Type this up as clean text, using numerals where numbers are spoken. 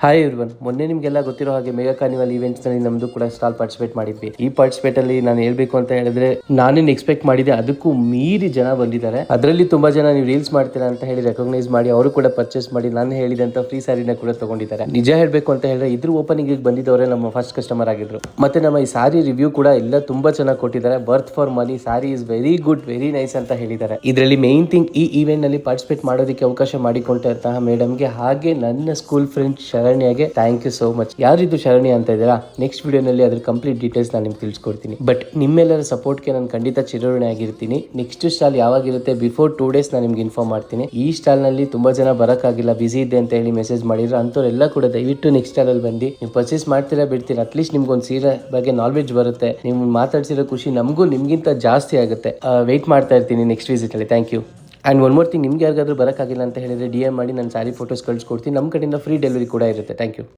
Hi everyone, ಮೊನ್ನೆ ನಿಮಗೆಲ್ಲ ಗೊತ್ತಿರೋ ಹಾಗೆ ಮೆಗಾ ಕಾರ್ನಿವಲ್ ಈವೆಂಟ್ಸ್ ನಲ್ಲಿ ನಮ್ದು ಕೂಡ ಸ್ಟಾಲ್ ಪಾರ್ಟಿಸಿಪೇಟ್ ಮಾಡಿದ್ವಿ. ಈ ಪಾರ್ಟಿಸಿಪೇಟ್ ಅಲ್ಲಿ ನಾನು ಹೇಳ್ಬೇಕು ಅಂತ ಹೇಳಿದ್ರೆ ನಾನೇನು ಎಕ್ಸ್ಪೆಕ್ಟ್ ಮಾಡಿದೆ ಅದಕ್ಕೂ ಮೀರಿ ಜನ ಬಂದಿದ್ದಾರೆ. ಅದರಲ್ಲಿ ತುಂಬಾ ಜನ ನೀವು ರೀಲ್ಸ್ ಮಾಡ್ತೀರಾ ಅಂತ ಹೇಳಿ ರೆಕಗ್ನೈಸ್ ಮಾಡಿ ಅವರು ಕೂಡ ಪರ್ಚೇಸ್ ಮಾಡಿ ನಾನು ಹೇಳಿದಂತ ಫ್ರೀ ಸ್ಯಾರಿನ ಕೂಡ ತಗೊಂಡಿದ್ದಾರೆ. ನಿಜ ಹೇಳ್ಬೇಕು ಅಂತ ಹೇಳಿದ್ರೆ ಇದ್ರ ಓಪನಿಂಗ್ ಬಂದಿದ್ದವರೇ ನಮ್ಮ ಫಸ್ಟ್ ಕಸ್ಟಮರ್ ಆಗಿದ್ರು. ಮತ್ತೆ ನಮ್ಮ ಈ ಸಾರಿ ರಿವ್ಯೂ ಕೂಡ ಎಲ್ಲ ತುಂಬಾ ಚೆನ್ನಾಗಿ ಕೊಟ್ಟಿದ್ದಾರೆ. Worth for money, sari is very good, very nice ಅಂತ ಹೇಳಿದ್ದಾರೆ. ಇದರಲ್ಲಿ ಮೇನ್ ಥಿಂಗ್ ಈ ಈವೆಂಟ್ ನಲ್ಲಿ ಪಾರ್ಟಿಸಿಪೇಟ್ ಮಾಡೋದಕ್ಕೆ ಅವಕಾಶ ಮಾಡಿಕೊಳ್ತಾ ಮೇಡಮ್ಗೆ ಹಾಗೆ ನನ್ನ ಸ್ಕೂಲ್ ಫ್ರೆಂಡ್ ಶರಣ್ಯಗೆ ಥ್ಯಾಂಕ್ ಯು ಸೋ ಮಚ್. ಯಾರಿದು ಶರಣ್ಯ ಅಂತ ಇದ್ದೀರಾ? ನೆಕ್ಸ್ಟ್ ವಿಡಿಯೋನಲ್ಲಿ ಅದ್ರ ಕಂಪ್ಲೀಟ್ ಡೀಟೇಲ್ಸ್ ನಾನು ನಿಮ್ಗೆ ತಿಳಿಸ್ಕೊಡ್ತೀನಿ. ಬಟ್ ನಿಮ್ಮೆಲ್ಲರ ಸಪೋರ್ಟ್ಗೆ ನಾನು ಖಂಡಿತ ಚಿರಋಣಿ ಆಗಿರ್ತೀನಿ. ನೆಕ್ಸ್ಟ್ ಸ್ಟಾಲ್ ಯಾವಾಗಿರುತ್ತೆ ಬಿಫೋರ್ 2 days ನಾನು ನಿಮ್ಗೆ ಇನ್ಫಾರ್ಮ್ ಮಾಡ್ತೀನಿ. ಈ ಸ್ಟಾಲ್ ನಲ್ಲಿ ತುಂಬಾ ಜನ ಬರೋಕ್ಕಾಗಿಲ್ಲ, ಬಿಸಿ ಇದೆ ಅಂತ ಹೇಳಿ ಮೆಸೇಜ್ ಮಾಡಿದ್ರು. ಅಂಥವ್ರೆಲ್ಲ ಕೂಡ ದಯವಿಟ್ಟು ನೆಕ್ಸ್ಟ್ ಸ್ಟಾಲ್ ಅಲ್ಲಿ ಬಂದು ನೀವು ಪರ್ಚೇಸ್ ಮಾಡ್ತೀರಾ ಬಿಡ್ತೀರಾ, ಅಟ್ಲೀಸ್ಟ್ ನಿಮ್ಗೊಂದು ಸೀರೆ ಬಗ್ಗೆ ನಾಲೆಡ್ಜ್ ಬರುತ್ತೆ. ನೀವು ಮಾತಾಡ್ಸಿರೋ ಖುಷಿ ನಮಗೂ ನಿಮ್ಗಿಂತ ಜಾಸ್ತಿ ಆಗುತ್ತೆ. ವೆಯ್ಟ್ ಮಾಡ್ತಾ ಇರ್ತೀನಿ ನೆಕ್ಸ್ಟ್ ವಿಸಿಟ್ ಅಲ್ಲಿ. Thank you. And one more thing, ನಿಮ್ಗೆ ಯಾರಿಗಾದ್ರೂ ಬರೋಕ್ಕಾಗಿಲ್ಲ ಅಂತ ಹೇಳಿದ್ರೆ DM ಮಾಡಿ ನಾನು ಸ್ಯಾರಿ ಫೋಟೋಸ್ ಕಳಿಸ್ಕೊಡ್ತೀನಿ. ನಮ್ಮ ಕಡೆಯಿಂದ ಫ್ರೀ ಡೆಲಿವರಿ ಕೂಡ ಇರುತ್ತೆ. Thank you.